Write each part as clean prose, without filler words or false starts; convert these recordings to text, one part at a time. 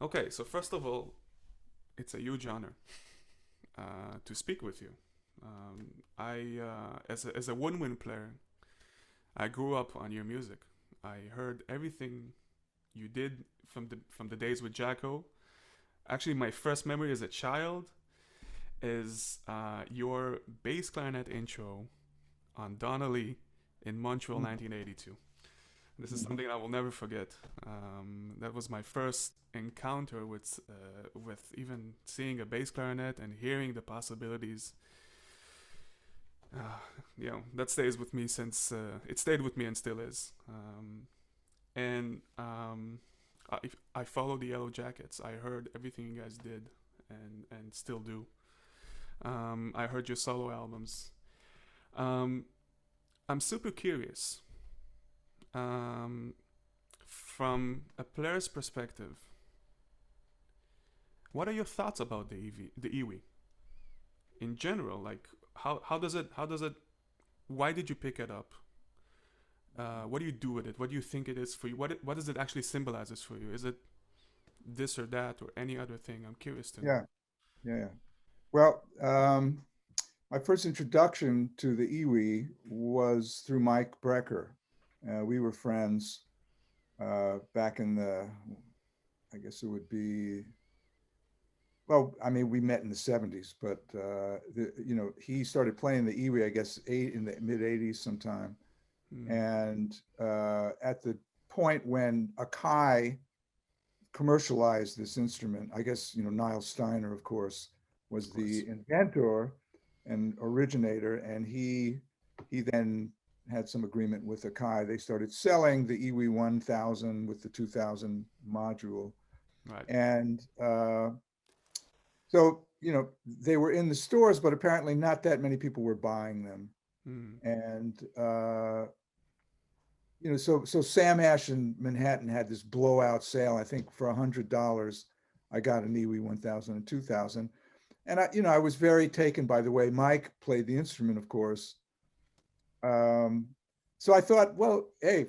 Okay, so first of all, it's a huge honor to speak with you. As a woodwind player, I grew up on your music. I heard everything you did from the days with Jacko. Actually, my first memory as a child is your bass clarinet intro on Donnelly in Montreal, 1982. This is Mhm. something I will never forget. That was my first encounter with even seeing a bass clarinet and hearing the possibilities. Uh, that stays with me since it stayed with me and still is. And I, I followed the Yellow Jackets. I heard everything you guys did and still do. I heard your solo albums. Um, I'm super curious. Um, from a player's perspective, what are your thoughts about the Iwi in general? Like, how does it? Why did you pick it up? What do you do with it? What do you think it is for you? What does it actually symbolizes for you? Is it this or that or any other thing? I'm curious to know. Yeah, yeah, yeah. Well, my first introduction to the iwi was through Mike Brecker. We were friends back in the, I guess it would be, well, I mean, we met in the 70s, but he started playing the iwi, I guess, in the mid 80s sometime. Hmm. And at the point when Akai commercialized this instrument, I guess, Niall Steiner, of course, Of was course. the inventor and originator, and he then had some agreement with Akai. They started selling the EWI 1000 with the 2000 module, Right. and so they were in the stores, but apparently not that many people were buying them. Hmm. And so Sam Ash in Manhattan had this blowout sale. I think for $100, I got an EWI 1000 and 2000. And I was very taken by the way Mike played the instrument, of course. Um, so I thought, well, hey,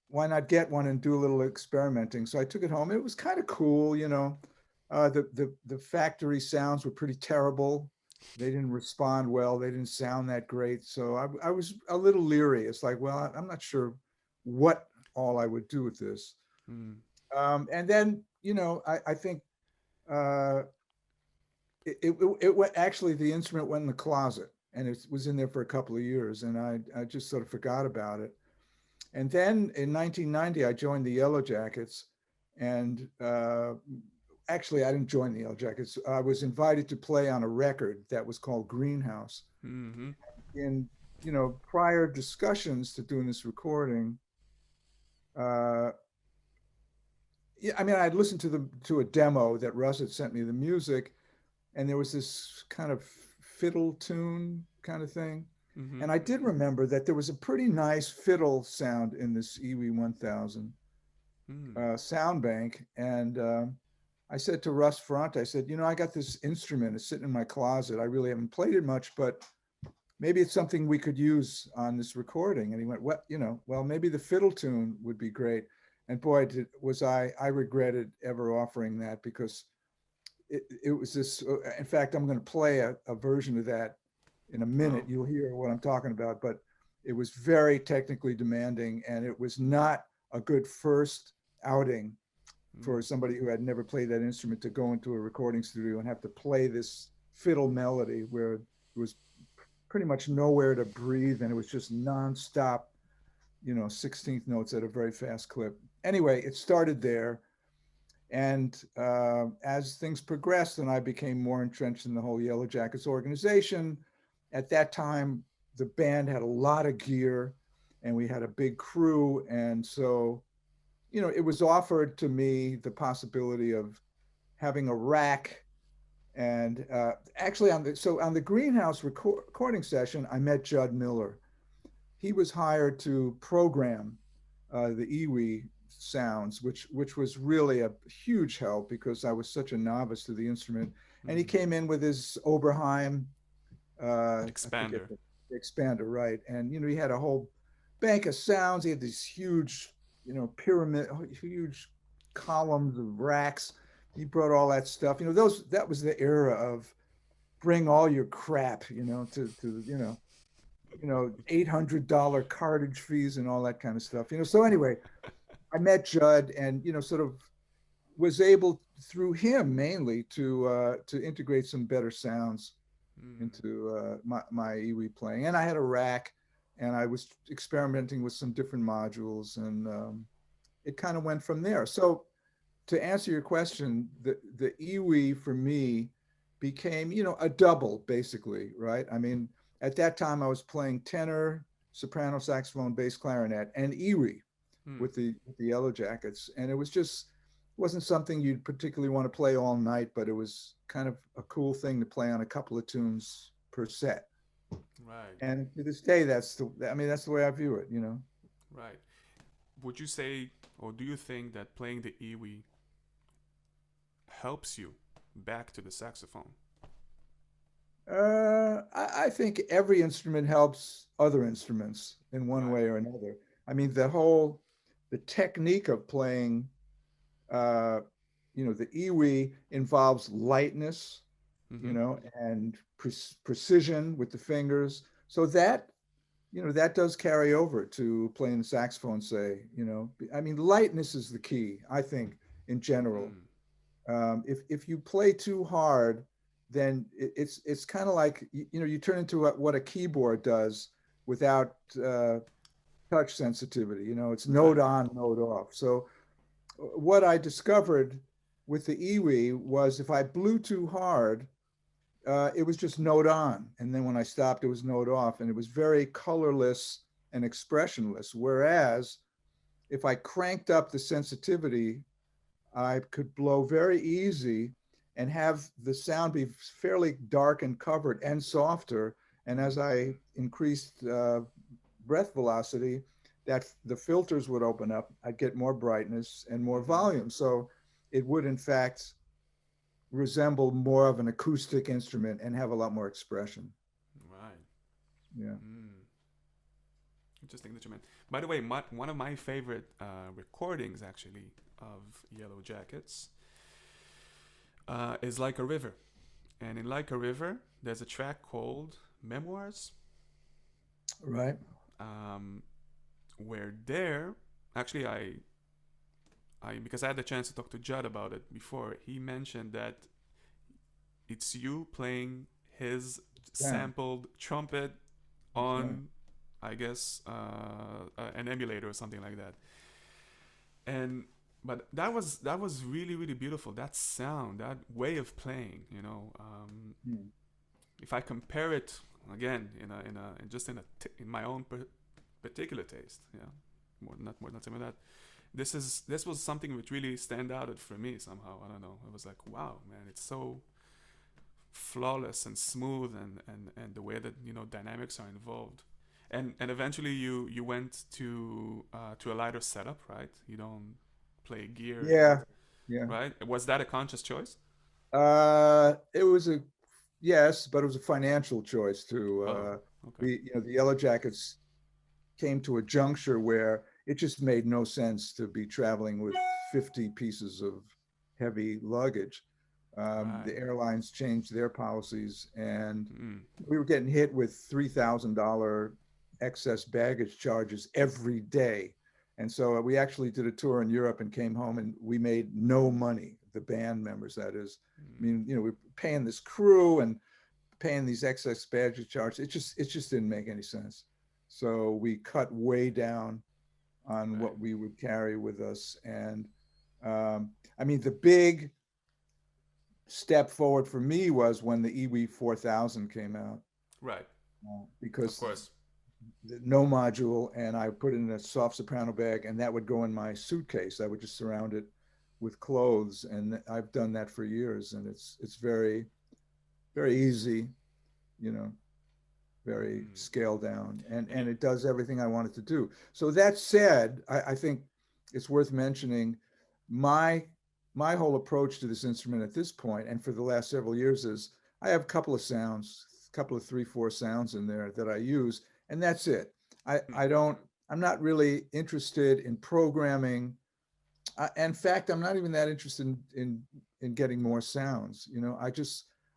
why not get one and do a little experimenting? So I took it home. It was kind of cool. The factory sounds were pretty terrible. They didn't respond well. They didn't sound that great. So I was a little leery. It's like, well, I'm not sure what all I would do with this. Hmm. And then, I think uh, it went, actually, the instrument went in the closet and it was in there for a couple of years, and I just sort of forgot about it. And then in 1990 I joined the Yellow Jackets, and actually I didn't join the Yellow Jackets. I was invited to play on a record that was called Greenhouse. Hmm. In prior discussions to doing this recording, uh, yeah, I mean, I'd listened to a demo that Russ had sent me the music, and there was this kind of fiddle tune kind of thing. Hmm. And I did remember that there was a pretty nice fiddle sound in this EW 1000 Hmm. sound bank. And I said to Russ Front, I said, I got this instrument. It's sitting in my closet. I really haven't played it much, but maybe it's something we could use on this recording. And he went, well, maybe the fiddle tune would be great. And boy, was I regretted ever offering that, because it was this. In fact, I'm going to play a version of that in a minute. Oh. You'll hear what I'm talking about, but it was very technically demanding, and it was not a good first outing for Hmm. somebody who had never played that instrument, to go into a recording studio and have to play this fiddle melody where it was pretty much nowhere to breathe, and it was just nonstop, 16th notes at a very fast clip. Anyway, it started there. And as things progressed and I became more entrenched in the whole Yellow Jackets organization, at that time, the band had a lot of gear and we had a big crew. And so, it was offered to me the possibility of having a rack. And actually, on the Greenhouse recording session, I met Judd Miller. He was hired to program the iwi sounds, which was really a huge help because I was such a novice to the instrument. And he Hmm. came in with his Oberheim, I forget Expander. the expander, right? And he had a whole bank of sounds. He had these huge, pyramid, huge columns of racks, he brought all that stuff. You know, that was the era of bring all your crap, to $800 cartage fees and all that kind of stuff. So anyway, I met Judd and sort of was able through him mainly to integrate some better sounds Mm, into my iwi playing. And I had a rack, and I was experimenting with some different modules, and it kind of went from there. So to answer your question, the iwi for me became a double basically, right? I mean, at that time I was playing tenor, soprano saxophone, bass clarinet, and iwi mm, with the Yellow Jackets, and it was just wasn't something you'd particularly want to play all night, but it was kind of a cool thing to play on a couple of tunes per set. right, And to this day, that's the way I view it. right. Would you say, or do you think that playing the iwi helps you back to the saxophone? I think every instrument helps other instruments in one Right. way or another. I mean, the technique of playing, uh, the iwi involves lightness, Mm-hmm. and precision with the fingers. So that does carry over to playing the saxophone, say. I mean, lightness is the key, I think, in general. Mm. If you play too hard, then it's kind of like you turn into what a keyboard does without touch sensitivity. It's note Right. on, note off. So what I discovered with the iwi was if I blew too hard, it was just note on, and then when I stopped, it was note off, and it was very colorless and expressionless. Whereas if I cranked up the sensitivity, I could blow very easy and have the sound be fairly dark and covered and softer. And as I Mm. increased breath velocity, that the filters would open up. I'd get more brightness and more Mm-hmm. volume. So it would, in fact, resemble more of an acoustic instrument and have a lot more expression. Right. Yeah. Mm. Interesting that you meant. By the way, one of my favorite recordings actually of Yellow Jackets is Like a River. And in Like a River, there's a track called Memoirs, Right. um, where there, actually, because I had the chance to talk to Judd about it before, he mentioned that it's you playing his Yeah. sampled trumpet That's right. on, I guess, an emulator or something like that. And but that was really really beautiful. That sound, that way of playing, Hmm. if I compare it again in just in my own particular taste, yeah, not some of that. This was something which really stand out for me somehow. I don't know. It was like, wow, man, it's so flawless and smooth, and the way that dynamics are involved. And eventually you went to a lighter setup, right? You don't play gear, Yeah. Yeah. right? Was that a conscious choice? It was a yes, but it was a financial choice too. Oh, okay. The Yellow Jackets came to a juncture where it just made no sense to be traveling with 50 pieces of heavy luggage. Right. The airlines changed their policies, and Mm. we were getting hit with $3,000 excess baggage charges every day. And so we actually did a tour in Europe and came home, and we made no money, the band members, that is. I Mm. mean, we're paying this crew and paying these excess baggage charges. It just didn't make any sense. So we cut way down on Right. what we would carry with us. And I mean, the big step forward for me was when the EW 4000 came out, Right. Of because course. no module, and I put it in a soft soprano bag, and that would go in my suitcase. I would just surround it with clothes, and I've done that for years, and it's very very easy, you know, very Mm. scaled down, and And and it does everything I want it to do. So that said, I think it's worth mentioning my my whole approach to this instrument at this point, and for the last several years, is I have a couple of sounds, a couple of three, four sounds in there that I use, and that's it. I mm. I don't I'm not really interested in programming In fact, I'm not even that interested in getting more sounds.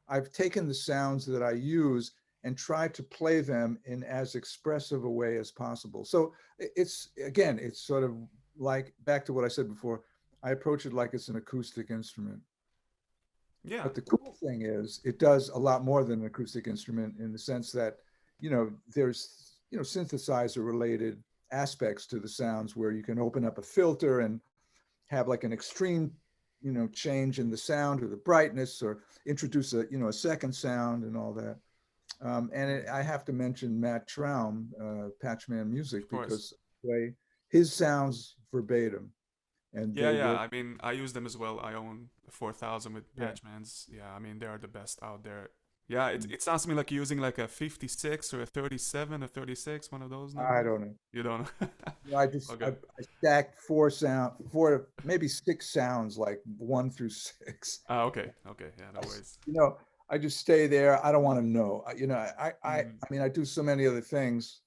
I've taken the sounds that I use and tried to play them in as expressive a way as possible. So it's, again, it's sort of like back to what I said before. I approach it like it's an acoustic instrument. Yeah, But the cool thing is, it does a lot more than an acoustic instrument, in the sense that, there's, synthesizer related aspects to the sounds, where you can open up a filter and have like an extreme, change in the sound or the brightness, or introduce a second sound and all that. I have to mention Matt Traum, Patchman of Music, course. because they, his sounds verbatim, and Yeah, they yeah. work. I mean, I use them as well. I own 4,000 with Yeah. Patchmans. Yeah, I mean, they are the best out there. Yeah, it sounds to me like you're using like a 56 or a 37 or 36, one of those I numbers. don't know. You don't know? I just Okay. I stacked four, maybe six sounds, like one through six. Ah, okay. Okay. Yeah, no I, worries. you know, I just stay there. I don't want to know. Mm, I mean, I do so many other things.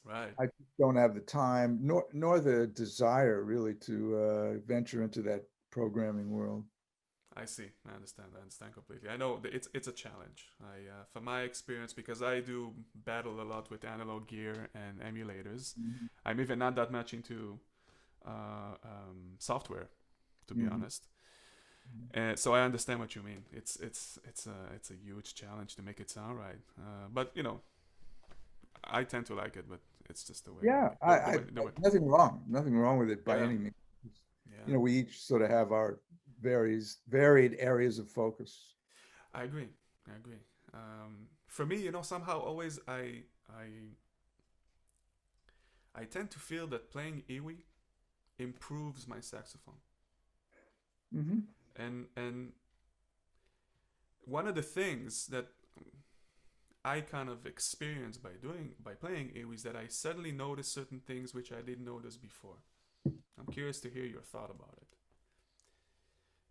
right. I just don't have the time, nor the desire, really, to venture into that programming world. I see. I understand. I understand completely. I know it's a challenge. From my experience, because I do battle a lot with analog gear and emulators. Mhm. I'm even not that much into software, to be Mhm. honest. And so I understand what you mean. It's a huge challenge to make it sound right. But I tend to like it, but it's just the way Yeah, the way. nothing wrong with it by Yeah, any means. yeah. We each sort of have our varied areas of focus. I agree. I agree. For me, somehow always I tend to feel that playing Iwi improves my saxophone. Hmm. And one of the things that I kind of experienced by playing Iwi is that I suddenly notice certain things which I didn't notice before. I'm curious to hear your thought about it.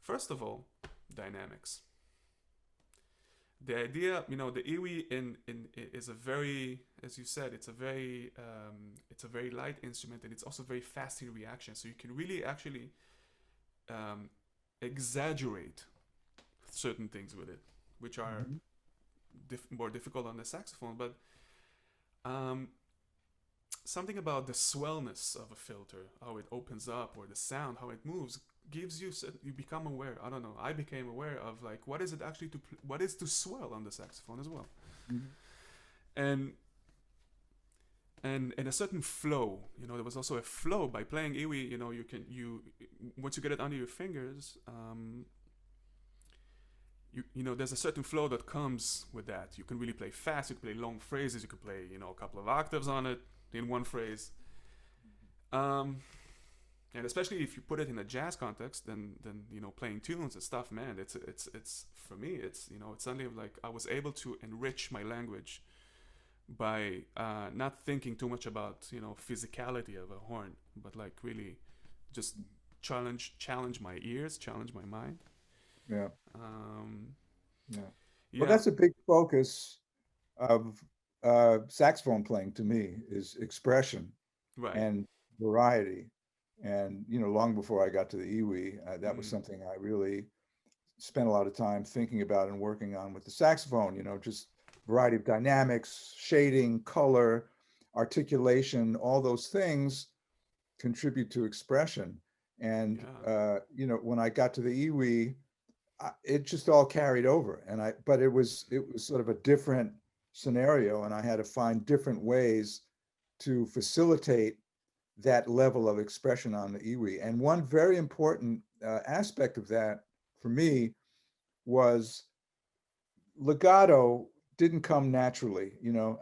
First of all, dynamics. The idea, the iwi in is a very, as you said, it's a very light instrument, and it's also very fast in reaction. So you can really actually um, exaggerate certain things with it, which are Hmm. more difficult on the saxophone. But um, something about the swellness of a filter, how it opens up, or the sound, how it moves, gives you become aware. I don't know. I became aware of like what is it actually what is to swell on the saxophone as well, Hmm. and and a certain flow. There was also a flow by playing iwi. You once you get it under your fingers. There's a certain flow that comes with that. You can really play fast. You can play long phrases. You can play, a couple of octaves on it in one phrase. Um, and especially if you put it in a jazz context, then playing tunes and stuff, man, it's for me, it's suddenly like I was able to enrich my language by not thinking too much about physicality of a horn, but like really just challenge my ears, challenge my mind. Yeah, Um, yeah. Well, yeah, that's a big focus of saxophone playing, to me, is expression right. and variety. And long before I got to the iwi, that was Mm, something I really spent a lot of time thinking about and working on with the saxophone. Just variety of dynamics, shading, color, articulation, all those things contribute to expression. And yeah, when I got to the iwi, it just all carried over. But it was sort of a different scenario, and I had to find different ways to facilitate that level of expression on the iwi. And one very important aspect of that for me was legato didn't come naturally.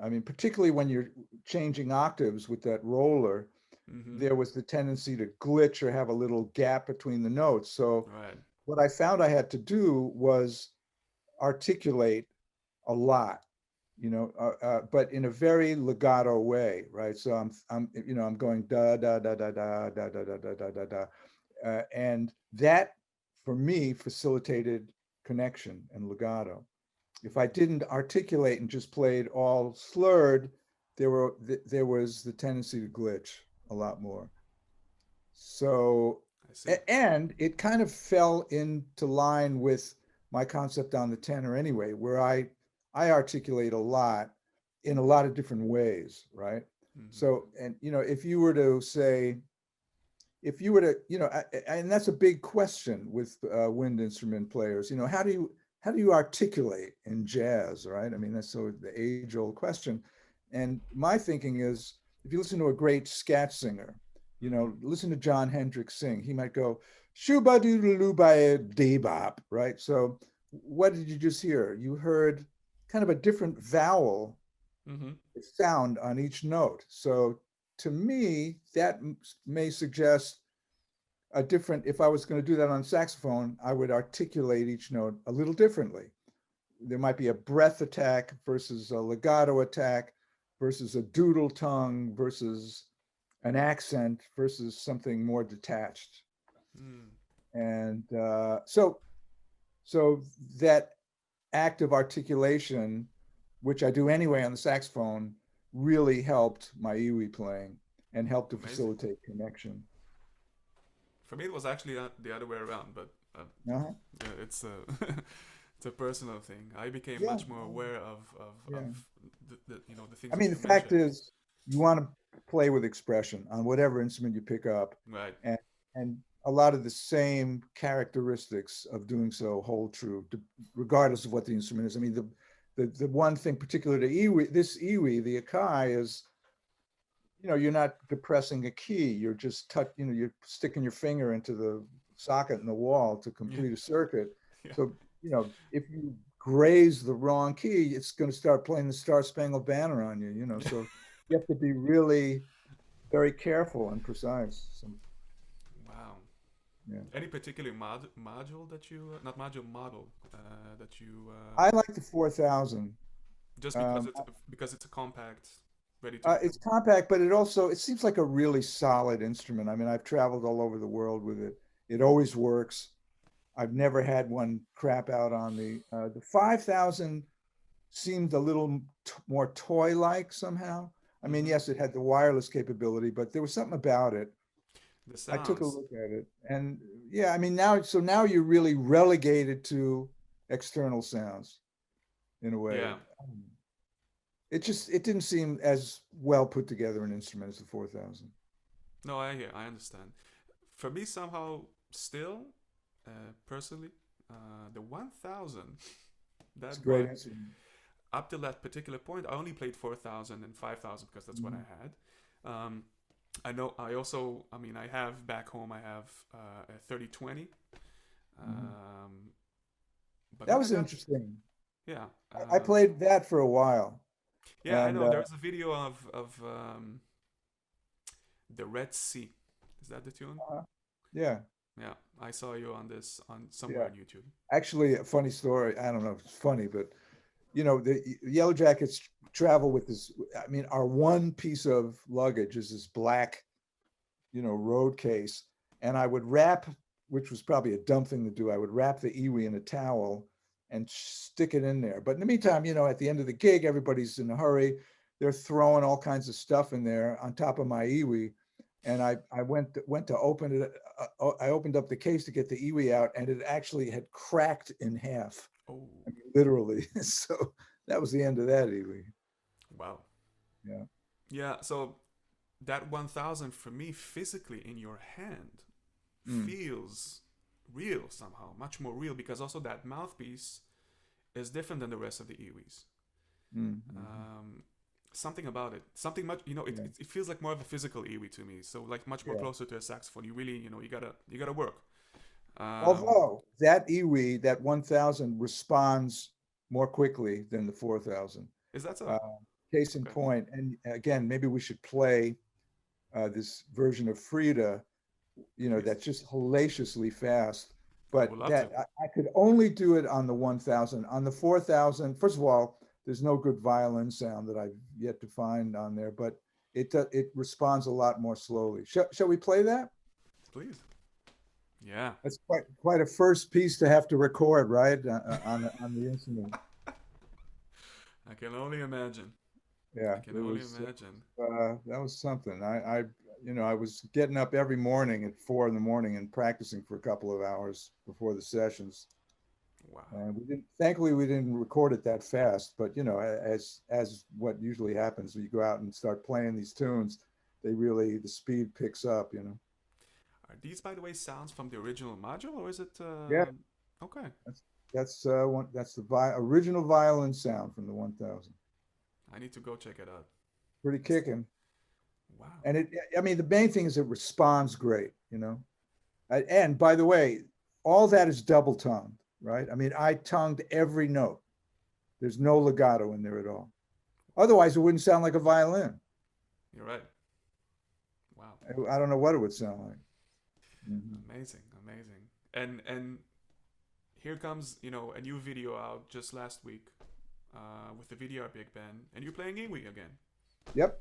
I mean, particularly when you're changing octaves with that roller, mm-hmm, there was the tendency to glitch or have a little gap between the notes. So right. what I found I had to do was articulate a lot, but in a very legato way, right? So I'm going da da da da da da da da da da da da, and that for me facilitated connection and legato. If I didn't articulate and just played all slurred, there was the tendency to glitch a lot more. So I see. And it kind of fell into line with my concept on the tenor anyway, where I articulate a lot in a lot of different ways, right? Hmm. So, and if you were to say, if you were to, and that's a big question with wind instrument players. How do you articulate in jazz, right? I mean, that's so the age-old question. And my thinking is, if you listen to a great scat singer, Hmm. listen to John Hendricks sing, he might go shooba doodle by debop, right? So, what did you just hear? You heard kind of a different vowel Hmm. sound on each note. So, to me, that may suggest a different, if I was going to do that on saxophone, I would articulate each note a little differently. There might be a breath attack versus a legato attack versus a doodle tongue versus an accent versus something more detached. Mm. And so that act of articulation, which I do anyway on the saxophone, really helped my iwi playing and helped to Amazing. facilitate connection. For me, it was actually the other way around, but Uh-huh. yeah, it's a it's a personal thing. I became Yeah, much more aware of yeah. the things I that mean, the you fact mentioned. is, you want to play with expression on whatever instrument you pick up, Right. and and a lot of the same characteristics of doing so hold true, regardless of what the instrument is. I mean, the one thing particular to iwi, the Akai is, you're not depressing a key. You're just you're sticking your finger into the socket in the wall to Yeah. complete a circuit. Yeah. So, if you graze the wrong key, it's going to start playing the Star Spangled Banner on you, so you have to be really very careful and precise. So, Wow. yeah. Any particular module that you not module model that you I like the 4000. just Um, because it's a compact, ready to go. it's compact, but it seems like a really solid instrument. I mean, I've traveled all over the world with it. It always works. I've never had one crap out on the 5000 seemed a little more toy-like somehow. I mean, Hmm. yes, it had the wireless capability, but there was something about it. The I took a sounds. look at it, and yeah, I mean, now you're really relegated to external sounds in a way. Yeah. It didn't seem as well put together an instrument as the 4000. No, I understand. For me, somehow, still, personally, the 1000, It's a that great one, instrument. up till that particular point, I only played 4000 and 5000 because that's what I Mhm. had. I know. I also. I mean, I have back home. I have a 3020. Mhm. Um, but That when I was got, interesting. yeah, I played that for a while, yeah, I and know. There's a video of the Red Sea. Is that the tune? yeah, Yeah, I saw you on this on somewhere yeah. on YouTube. Actually, a funny story. I don't know if it's funny, but the Yellow Jackets travel with this. I mean, our one piece of luggage is this black, road case, and I would wrap, which was probably a dumb thing to do. I would wrap the iwi in a towel and stick it in there. But in the meantime, at the end of the gig, everybody's in a hurry. They're throwing all kinds of stuff in there on top of my iwi, and I went to open it. I opened up the case to get the iwi out, and it actually had cracked in half. Oh, I mean, literally. So that was the end of that iwi. wow. Yeah. Yeah, so that 1000 for me physically in your hand Mm. feels real somehow, much more real because also that mouthpiece is different than the rest of the Iwis. Mm. Mm. Um, something about it, something much, Yeah. it feels like more of a physical Iwi to me. So like much more Yeah. closer to a saxophone. You really, you gotta work. Um, Although that iwi, that 1000 responds more quickly than the 4000. is that so? Uh, Case in Okay, point, and again, maybe we should play this version of Frida, please. that's just hellaciously fast. I would But love to. I could only do it on the 1000. On the 4000, first of all, there's no good violin sound that I've yet to find on there, but it responds a lot more slowly. Shall we play that? Please. Yeah, That's quite a first piece to have to record, right? On the instrument. I can only imagine. Yeah, I can it only was imagine. that was something. I was getting up every morning at 4 in the morning and practicing for a couple of hours before the sessions. Wow. And thankfully, we didn't record it that fast. But as what usually happens when you go out and start playing these tunes, the speed picks up. Are these, by the way, sounds from the original module, or is it? Yeah, Okay, that's that's the original violin sound from the 1000. I need to go check it out. Pretty kicking. Wow. And I mean, the main thing is it responds great. And by the way, all that is double tongued, right? I mean, I tongued every note. There's no legato in there at all. Otherwise, it wouldn't sound like a violin. You're right. Wow. I don't know what it would sound like. Mm-hmm. Amazing, amazing. And here comes, a new video out just last week, with the VDR Big Band, and you're playing Iwi again. Yep.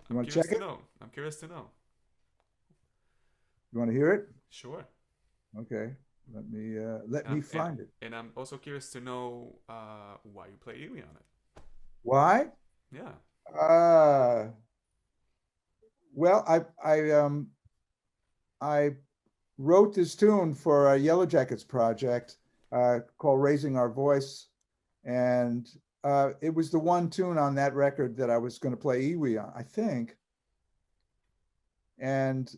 You I'm want to curious check to it? know. I'm curious to know. You want to hear it? Sure. Okay. Let me And find it. and I'm also curious to know why you play Iwi on it. Why? Yeah. Uh, well, I wrote this tune for a Yellow Jackets project called "Raising Our Voice," and it was the one tune on that record that I was going to play Iwi on, I think. And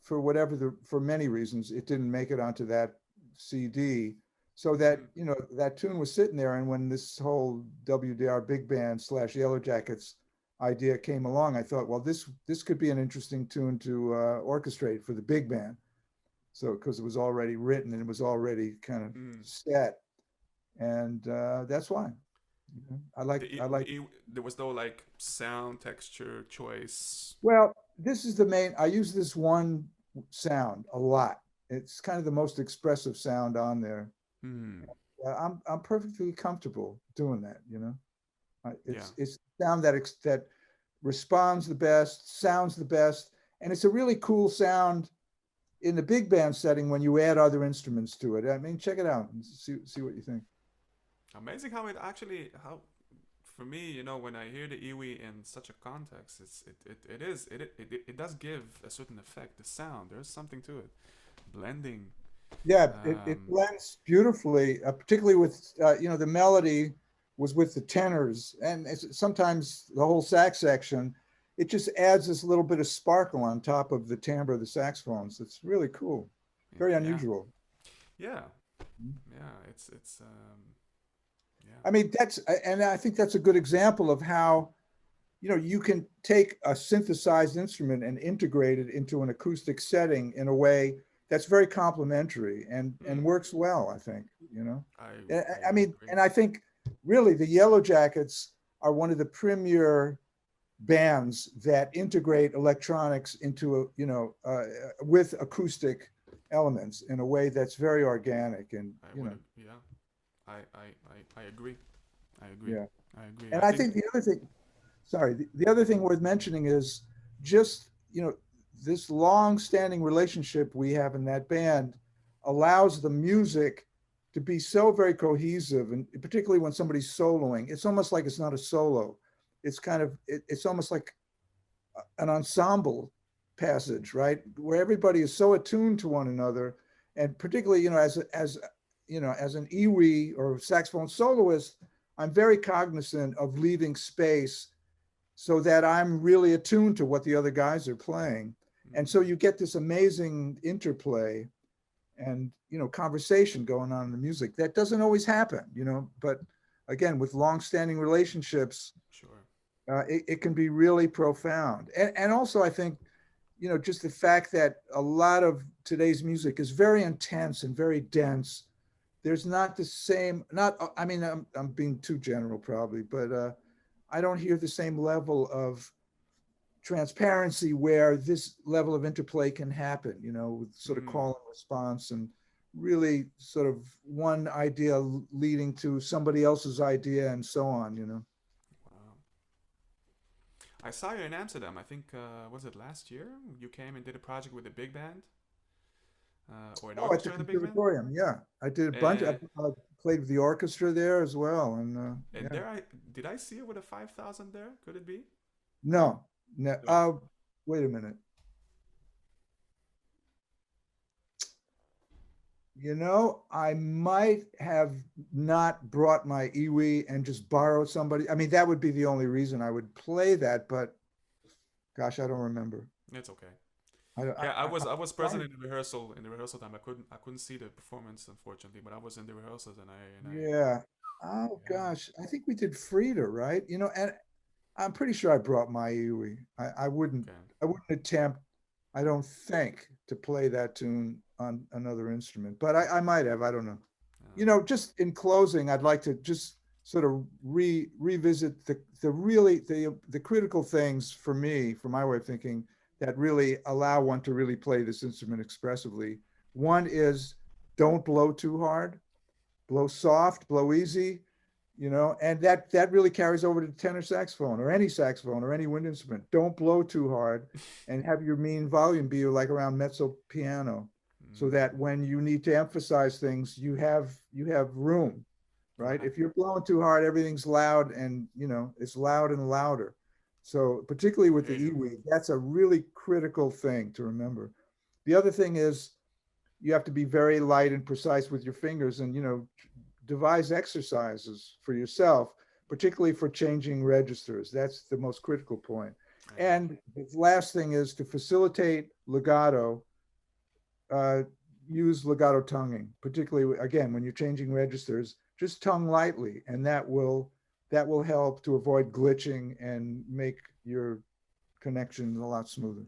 for many reasons, it didn't make it onto that CD. So that Mm. that tune was sitting there, and when this whole WDR Big Band / Yellow Jackets idea came along, I thought, well, this could be an interesting tune to orchestrate for the big band. So because it was already written and it was already kind of Mm. set, and that's why. There was no like sound texture choice. Well, this is the main. I use this one sound a lot. It's kind of the most expressive sound on there. Hmm. I'm perfectly comfortable doing that. Yeah. It's sound that responds the best, sounds the best, and it's a really cool sound in the big band setting when you add other instruments to it. I mean, check it out and see what you think. Amazing how it actually how for me, when I hear the Iwi in such a context, it does give a certain effect. The sound, there's something to it, blending. Yeah, it Um, blends beautifully, particularly with the melody was with the tenors, and sometimes the whole sax section. It just adds this little bit of sparkle on top of the timbre of the saxophones. It's really cool, very yeah, unusual. yeah, yeah. It's yeah. I mean, and I think that's a good example of how you can take a synthesized instrument and integrate it into an acoustic setting in a way that's very complementary and Mm, works well, I think. I I mean, agree. and I think really the Yellow Jackets are one of the premier bands that integrate electronics into with acoustic elements in a way that's very organic and Yeah. I agree. I agree. yeah. I agree. And I I think. think the other thing, sorry, the other thing worth mentioning is just this long-standing relationship we have in that band allows the music to be so very cohesive, and particularly when somebody's soloing, it's almost like it's not a solo. It's almost like an ensemble passage, right, where everybody is so attuned to one another, and particularly as an iwi or saxophone soloist, I'm very cognizant of leaving space so that I'm really attuned to what the other guys are playing. And so Mm, you get this amazing interplay and conversation going on in the music that doesn't always happen. But again, with long-standing relationships, sure. it can be really profound. And also, I think just the fact that a lot of today's music is very intense and very dense. There's not the same. Not. I mean, I'm being too general probably, but I don't hear the same level of transparency where this level of interplay can happen, with sort of Mm, call and response and really sort of one idea leading to somebody else's idea and so on. wow. I saw you in Amsterdam. I think was it last year? You came and did a project with a big band, or an Oh, at the orchestra and a big band. conservatorium, yeah. I did a bunch. I Uh, played with the orchestra there as well. And And yeah, there, I did I see it with a 5,000 there? Could it be? no, no. No. Wait a minute. I might have not brought my iwi and just borrowed somebody. I mean, that would be the only reason I would play that, but gosh, I don't remember. It's okay. I, Yeah, I, I was present I, in the rehearsal time. I couldn't see the performance unfortunately, but I was in the rehearsals and I yeah. Oh yeah. gosh, I think we did Frida, right? And I'm pretty sure I brought my iwi. I wouldn't, Okay. I wouldn't attempt, I don't think, to play that tune on another instrument, but I might have. I don't know. Just in closing, I'd like to just sort of revisit the critical things for me, for my way of thinking, that really allow one to really play this instrument expressively. One is don't blow too hard, blow soft, blow easy, and that really carries over to tenor saxophone or any saxophone or any wind instrument. Don't blow too hard and have your mean volume be like around mezzo piano, so Mm, that when you need to emphasize things, you have room, right? right. If you're blowing too hard, everything's loud, and it's loud and louder. So particularly with There the you go. E-weave, that's a really critical thing to remember. The other thing is you have to be very light and precise with your fingers, and devise exercises for yourself, particularly for changing registers. That's the most critical point. I agree. And the last thing is to facilitate legato, uh, use legato tonguing, particularly again when you're changing registers. Just tongue lightly, and that will help to avoid glitching and make your connection a lot smoother.